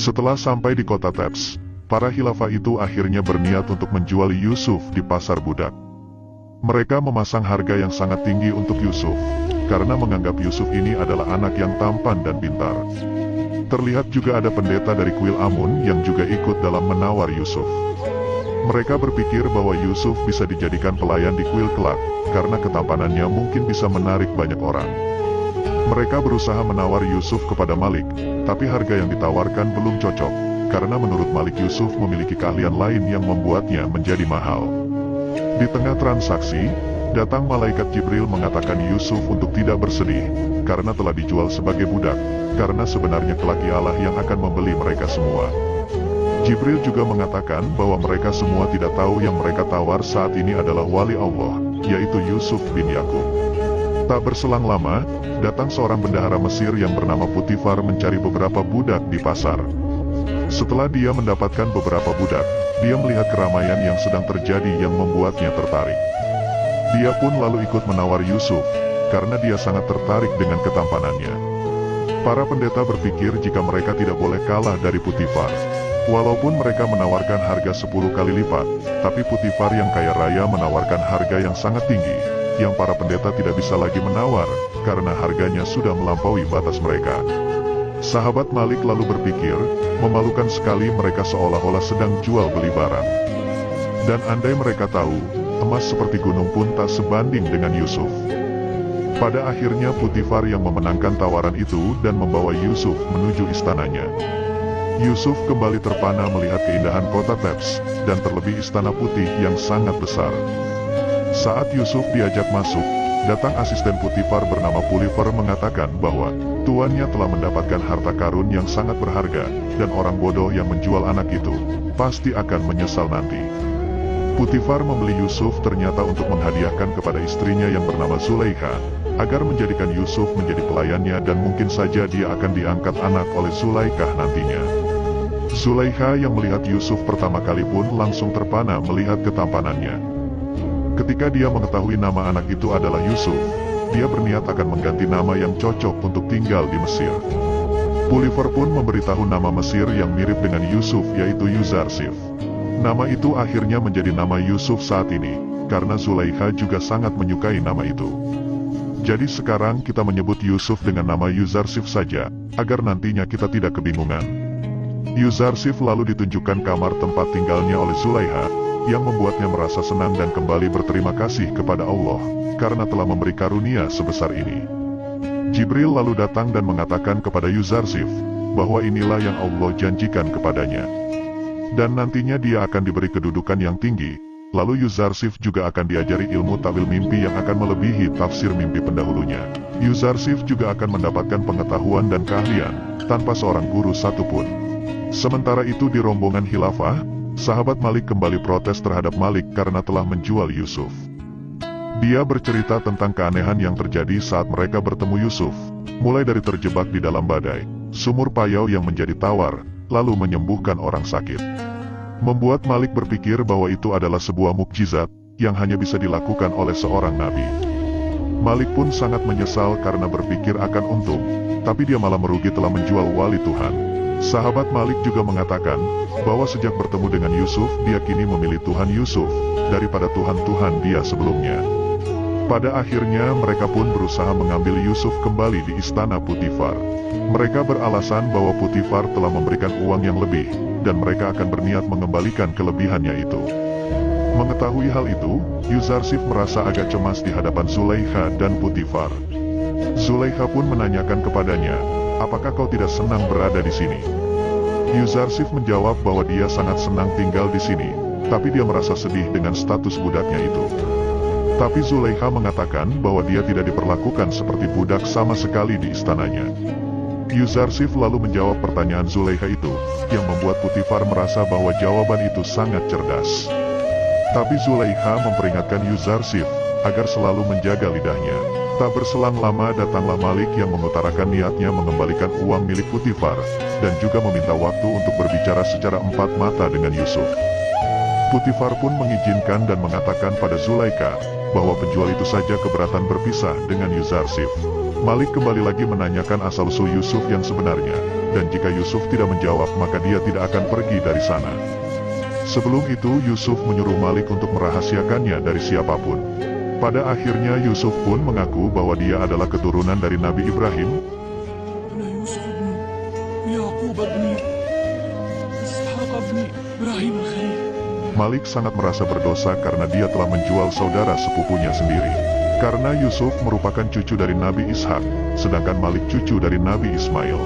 Setelah sampai di kota Thebes, para khilafah itu akhirnya berniat untuk menjual Yusuf di pasar budak. Mereka memasang harga yang sangat tinggi untuk Yusuf, karena menganggap Yusuf ini adalah anak yang tampan dan pintar. Terlihat juga ada pendeta dari kuil Amun yang juga ikut dalam menawar Yusuf. Mereka berpikir bahwa Yusuf bisa dijadikan pelayan di kuil kelak, karena ketampanannya mungkin bisa menarik banyak orang. Mereka berusaha menawar Yusuf kepada Malik, tapi harga yang ditawarkan belum cocok, karena menurut Malik Yusuf memiliki keahlian lain yang membuatnya menjadi mahal. Di tengah transaksi, datang malaikat Jibril mengatakan Yusuf untuk tidak bersedih, karena telah dijual sebagai budak, karena sebenarnya kelak Allah yang akan membeli mereka semua. Jibril juga mengatakan bahwa mereka semua tidak tahu yang mereka tawar saat ini adalah wali Allah, yaitu Yusuf bin Yakub. Tak berselang lama, datang seorang bendahara Mesir yang bernama Putifar mencari beberapa budak di pasar. Setelah dia mendapatkan beberapa budak, dia melihat keramaian yang sedang terjadi yang membuatnya tertarik. Dia pun lalu ikut menawar Yusuf, karena dia sangat tertarik dengan ketampanannya. Para pendeta berpikir jika mereka tidak boleh kalah dari Putifar. Walaupun mereka menawarkan harga 10 kali lipat, tapi Putifar yang kaya raya menawarkan harga yang sangat tinggi, yang para pendeta tidak bisa lagi menawar, karena harganya sudah melampaui batas mereka. Sahabat Malik lalu berpikir, memalukan sekali mereka seolah-olah sedang jual beli barang. Dan andai mereka tahu, emas seperti gunung pun tak sebanding dengan Yusuf. Pada akhirnya Putifar yang memenangkan tawaran itu dan membawa Yusuf menuju istananya. Yusuf kembali terpana melihat keindahan kota Thebes, dan terlebih istana putih yang sangat besar. Saat Yusuf diajak masuk, datang asisten Putifar bernama Pulifer mengatakan bahwa tuannya telah mendapatkan harta karun yang sangat berharga, dan orang bodoh yang menjual anak itu pasti akan menyesal nanti. Putifar membeli Yusuf ternyata untuk menghadiahkan kepada istrinya yang bernama Zulaikha, agar menjadikan Yusuf menjadi pelayannya dan mungkin saja dia akan diangkat anak oleh Zulaikha nantinya. Zulaikha yang melihat Yusuf pertama kali pun langsung terpana melihat ketampanannya. Ketika dia mengetahui nama anak itu adalah Yusuf, dia berniat akan mengganti nama yang cocok untuk tinggal di Mesir. Pulifer pun memberitahu nama Mesir yang mirip dengan Yusuf yaitu Yuzarsif. Nama itu akhirnya menjadi nama Yusuf saat ini, karena Zulaikha juga sangat menyukai nama itu. Jadi sekarang kita menyebut Yusuf dengan nama Yuzarsif saja, agar nantinya kita tidak kebingungan. Yuzarsif lalu ditunjukkan kamar tempat tinggalnya oleh Zulaikha, yang membuatnya merasa senang dan kembali berterima kasih kepada Allah, karena telah memberi karunia sebesar ini. Jibril lalu datang dan mengatakan kepada Yuzarsif, bahwa inilah yang Allah janjikan kepadanya. Dan nantinya dia akan diberi kedudukan yang tinggi, lalu Yuzarsif juga akan diajari ilmu takwil mimpi yang akan melebihi tafsir mimpi pendahulunya. Yuzarsif juga akan mendapatkan pengetahuan dan keahlian, tanpa seorang guru satupun. Sementara itu di rombongan khilafah, sahabat Malik kembali protes terhadap Malik karena telah menjual Yusuf. Dia bercerita tentang keanehan yang terjadi saat mereka bertemu Yusuf, mulai dari terjebak di dalam badai, sumur payau yang menjadi tawar, lalu menyembuhkan orang sakit. Membuat Malik berpikir bahwa itu adalah sebuah mukjizat, yang hanya bisa dilakukan oleh seorang nabi. Malik pun sangat menyesal karena berpikir akan untung, tapi dia malah merugi telah menjual wali Tuhan. Sahabat Malik juga mengatakan, bahwa sejak bertemu dengan Yusuf dia kini memilih Tuhan Yusuf, daripada Tuhan-Tuhan dia sebelumnya. Pada akhirnya mereka pun berusaha mengambil Yusuf kembali di istana Putifar. Mereka beralasan bahwa Putifar telah memberikan uang yang lebih, dan mereka akan berniat mengembalikan kelebihannya itu. Mengetahui hal itu, Yuzarsif merasa agak cemas di hadapan Zulaikha dan Putifar. Zulaikha pun menanyakan kepadanya, apakah kau tidak senang berada di sini? Yuzarsif menjawab bahwa dia sangat senang tinggal di sini, tapi dia merasa sedih dengan status budaknya itu. Tapi Zulaikha mengatakan bahwa dia tidak diperlakukan seperti budak sama sekali di istananya. Yuzarsif lalu menjawab pertanyaan Zulaikha itu, yang membuat Putifar merasa bahwa jawaban itu sangat cerdas. Tapi Zulaikha memperingatkan Yuzarsif, agar selalu menjaga lidahnya. Tak berselang lama datanglah Malik yang mengutarakan niatnya mengembalikan uang milik Putifar, dan juga meminta waktu untuk berbicara secara empat mata dengan Yusuf. Putifar pun mengizinkan dan mengatakan pada Zulaikha, bahwa penjual itu saja keberatan berpisah dengan Yuzarsif. Malik kembali lagi menanyakan asal-usul Yusuf yang sebenarnya, dan jika Yusuf tidak menjawab maka dia tidak akan pergi dari sana. Sebelum itu Yusuf menyuruh Malik untuk merahasiakannya dari siapapun. Pada akhirnya Yusuf pun mengaku bahwa dia adalah keturunan dari Nabi Ibrahim. Malik sangat merasa berdosa karena dia telah menjual saudara sepupunya sendiri. Karena Yusuf merupakan cucu dari Nabi Ishak, sedangkan Malik cucu dari Nabi Ismail.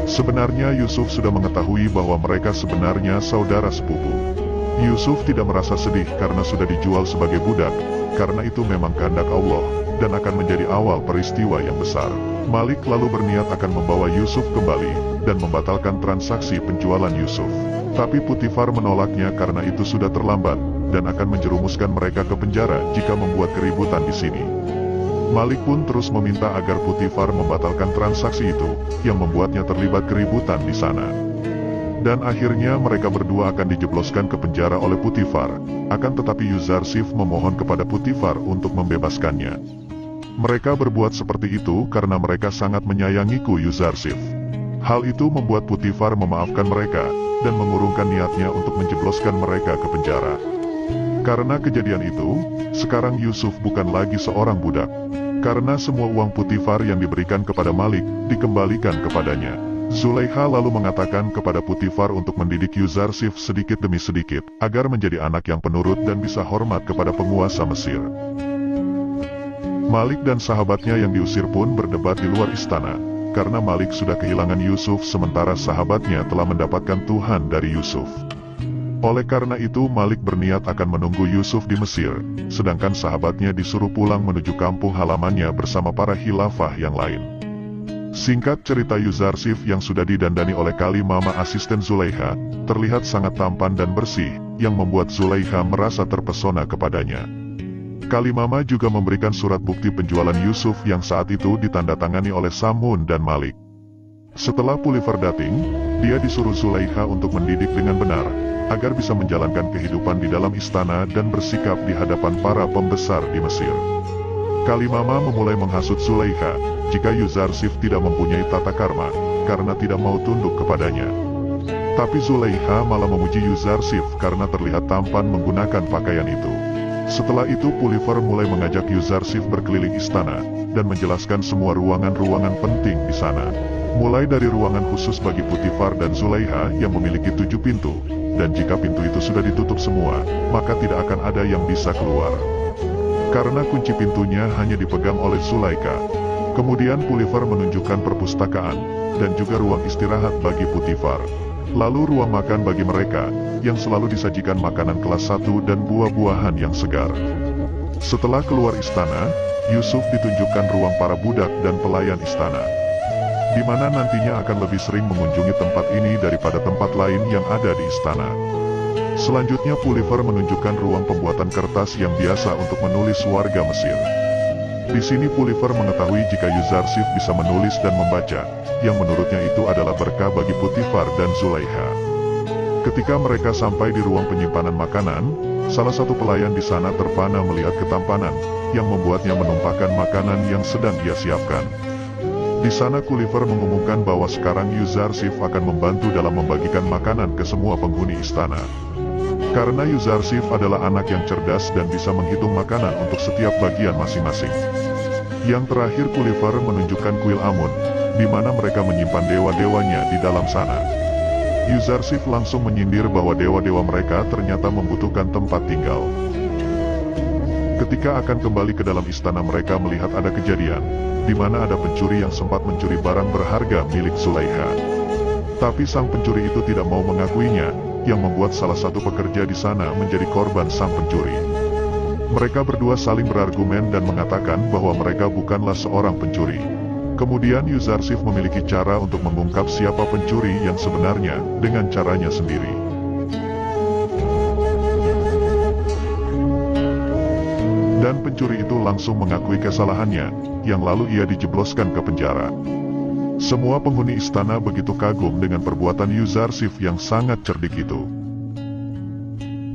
Sebenarnya Yusuf sudah mengetahui bahwa mereka sebenarnya saudara sepupu. Yusuf tidak merasa sedih karena sudah dijual sebagai budak, karena itu memang kehendak Allah, dan akan menjadi awal peristiwa yang besar. Malik lalu berniat akan membawa Yusuf kembali, dan membatalkan transaksi penjualan Yusuf. Tapi Putifar menolaknya karena itu sudah terlambat, dan akan menjerumuskan mereka ke penjara jika membuat keributan di sini. Malik pun terus meminta agar Putifar membatalkan transaksi itu, yang membuatnya terlibat keributan di sana. Dan akhirnya mereka berdua akan dijebloskan ke penjara oleh Putifar, akan tetapi Yuzarsif memohon kepada Putifar untuk membebaskannya. Mereka berbuat seperti itu karena mereka sangat menyayangiku Yuzarsif. Hal itu membuat Putifar memaafkan mereka, dan mengurungkan niatnya untuk menjebloskan mereka ke penjara. Karena kejadian itu, sekarang Yusuf bukan lagi seorang budak. Karena semua uang Putifar yang diberikan kepada Malik, dikembalikan kepadanya. Zulaikha lalu mengatakan kepada Putifar untuk mendidik Yuzarsif sedikit demi sedikit, agar menjadi anak yang penurut dan bisa hormat kepada penguasa Mesir. Malik dan sahabatnya yang diusir pun berdebat di luar istana, karena Malik sudah kehilangan Yusuf sementara sahabatnya telah mendapatkan Tuhan dari Yusuf. Oleh karena itu Malik berniat akan menunggu Yusuf di Mesir, sedangkan sahabatnya disuruh pulang menuju kampung halamannya bersama para khilafah yang lain. Singkat cerita, Yuzarsif yang sudah didandani oleh Kalimama asisten Zulaikha, terlihat sangat tampan dan bersih, yang membuat Zulaikha merasa terpesona kepadanya. Kalimama juga memberikan surat bukti penjualan Yusuf yang saat itu ditandatangani oleh Samun dan Malik. Setelah Putifar dating, dia disuruh Zulaikha untuk mendidik dengan benar, agar bisa menjalankan kehidupan di dalam istana dan bersikap di hadapan para pembesar di Mesir. Kalimama memulai menghasut Zulaikha, jika Yuzarsif tidak mempunyai tata karma, karena tidak mau tunduk kepadanya. Tapi Zulaikha malah memuji Yuzarsif karena terlihat tampan menggunakan pakaian itu. Setelah itu Putifar mulai mengajak Yuzarsif berkeliling istana, dan menjelaskan semua ruangan-ruangan penting di sana. Mulai dari ruangan khusus bagi Putifar dan Zulaikha yang memiliki 7 pintu, dan jika pintu itu sudah ditutup semua, maka tidak akan ada yang bisa keluar. Karena kunci pintunya hanya dipegang oleh Zulaikha. Kemudian Putifar menunjukkan perpustakaan, dan juga ruang istirahat bagi Putifar. Lalu ruang makan bagi mereka, yang selalu disajikan makanan kelas 1 dan buah-buahan yang segar. Setelah keluar istana, Yusuf ditunjukkan ruang para budak dan pelayan istana, di mana nantinya akan lebih sering mengunjungi tempat ini daripada tempat lain yang ada di istana. Selanjutnya Putifar menunjukkan ruang pembuatan kertas yang biasa untuk menulis warga Mesir. Di sini Putifar mengetahui jika Yuzarsif bisa menulis dan membaca, yang menurutnya itu adalah berkah bagi Putifar dan Zulaikha. Ketika mereka sampai di ruang penyimpanan makanan, salah satu pelayan di sana terpana melihat ketampanan, yang membuatnya menumpahkan makanan yang sedang ia siapkan. Di sana Putifar mengumumkan bahwa sekarang Yuzarsif akan membantu dalam membagikan makanan ke semua penghuni istana. Karena Yuzarsif adalah anak yang cerdas dan bisa menghitung makanan untuk setiap bagian masing-masing. Yang terakhir Putifar menunjukkan kuil Amun, di mana mereka menyimpan dewa-dewanya di dalam sana. Yuzarsif langsung menyindir bahwa dewa-dewa mereka ternyata membutuhkan tempat tinggal. Ketika akan kembali ke dalam istana mereka melihat ada kejadian, di mana ada pencuri yang sempat mencuri barang berharga milik Zulaikha. Tapi sang pencuri itu tidak mau mengakuinya, yang membuat salah satu pekerja di sana menjadi korban sang pencuri. Mereka berdua saling berargumen dan mengatakan bahwa mereka bukanlah seorang pencuri. Kemudian Yuzarsif memiliki cara untuk mengungkap siapa pencuri yang sebenarnya, dengan caranya sendiri. Dan pencuri itu langsung mengakui kesalahannya, yang lalu ia dijebloskan ke penjara. Semua penghuni istana begitu kagum dengan perbuatan Yuzarsif yang sangat cerdik itu.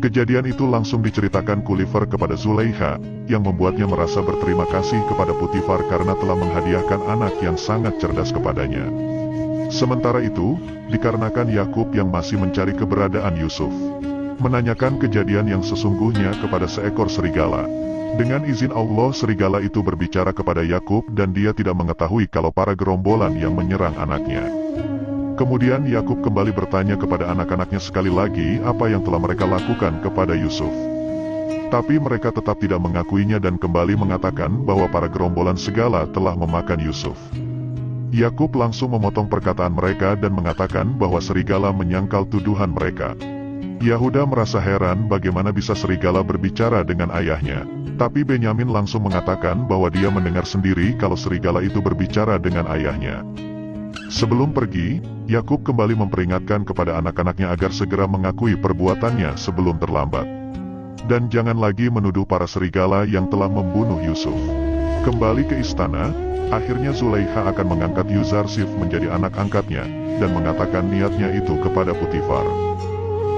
Kejadian itu langsung diceritakan Putifar kepada Zulaikha, yang membuatnya merasa berterima kasih kepada Putifar karena telah menghadiahkan anak yang sangat cerdas kepadanya. Sementara itu, dikarenakan Yakub yang masih mencari keberadaan Yusuf, menanyakan kejadian yang sesungguhnya kepada seekor serigala. Dengan izin Allah, serigala itu berbicara kepada Yakub dan dia tidak mengetahui kalau para gerombolan yang menyerang anaknya. Kemudian Yakub kembali bertanya kepada anak-anaknya sekali lagi apa yang telah mereka lakukan kepada Yusuf. Tapi mereka tetap tidak mengakuinya dan kembali mengatakan bahwa para gerombolan segala telah memakan Yusuf. Yakub langsung memotong perkataan mereka dan mengatakan bahwa serigala menyangkal tuduhan mereka. Yahuda merasa heran bagaimana bisa serigala berbicara dengan ayahnya. Tapi Benyamin langsung mengatakan bahwa dia mendengar sendiri kalau serigala itu berbicara dengan ayahnya. Sebelum pergi, Yakub kembali memperingatkan kepada anak-anaknya agar segera mengakui perbuatannya sebelum terlambat. Dan jangan lagi menuduh para serigala yang telah membunuh Yusuf. Kembali ke istana, akhirnya Zulaikha akan mengangkat Yuzarsif menjadi anak angkatnya, dan mengatakan niatnya itu kepada Potifar.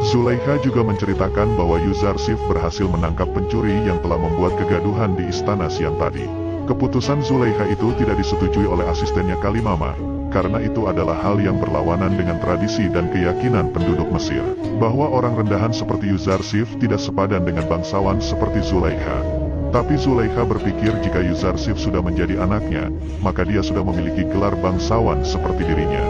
Zulaikha juga menceritakan bahwa Yuzarsif berhasil menangkap pencuri yang telah membuat kegaduhan di istana siang tadi. Keputusan Zulaikha itu tidak disetujui oleh asistennya Kalimama, karena itu adalah hal yang berlawanan dengan tradisi dan keyakinan penduduk Mesir, bahwa orang rendahan seperti Yuzarsif tidak sepadan dengan bangsawan seperti Zulaikha. Tapi Zulaikha berpikir jika Yuzarsif sudah menjadi anaknya, maka dia sudah memiliki gelar bangsawan seperti dirinya.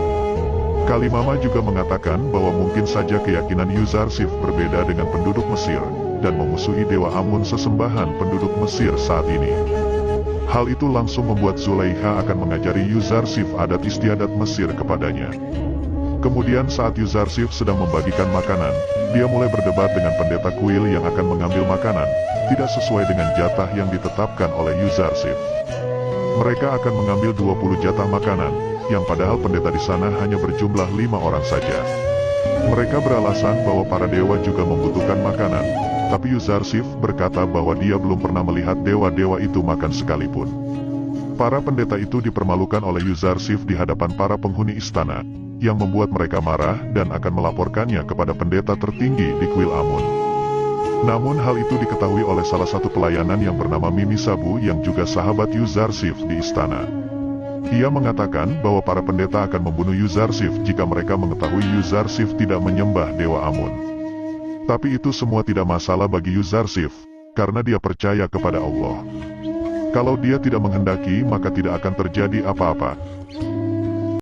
Kalimama juga mengatakan bahwa mungkin saja keyakinan Yuzarsif berbeda dengan penduduk Mesir, dan memusuhi dewa Amun sesembahan penduduk Mesir saat ini. Hal itu langsung membuat Zulaikha akan mengajari Yuzarsif adat istiadat Mesir kepadanya. Kemudian saat Yuzarsif sedang membagikan makanan, dia mulai berdebat dengan pendeta kuil yang akan mengambil makanan, tidak sesuai dengan jatah yang ditetapkan oleh Yuzarsif. Mereka akan mengambil 20 jatah makanan, yang padahal pendeta di sana hanya berjumlah 5 orang saja. Mereka beralasan bahwa para dewa juga membutuhkan makanan, tapi Yuzarsif berkata bahwa dia belum pernah melihat dewa-dewa itu makan sekalipun. Para pendeta itu dipermalukan oleh Yuzarsif di hadapan para penghuni istana, yang membuat mereka marah dan akan melaporkannya kepada pendeta tertinggi di kuil Amun. Namun hal itu diketahui oleh salah satu pelayanan yang bernama Mimi Sabu yang juga sahabat Yuzarsif di istana. Ia mengatakan bahwa para pendeta akan membunuh Yuzarsif jika mereka mengetahui Yuzarsif tidak menyembah dewa Amun. Tapi itu semua tidak masalah bagi Yuzarsif, karena dia percaya kepada Allah. Kalau dia tidak menghendaki maka tidak akan terjadi apa-apa.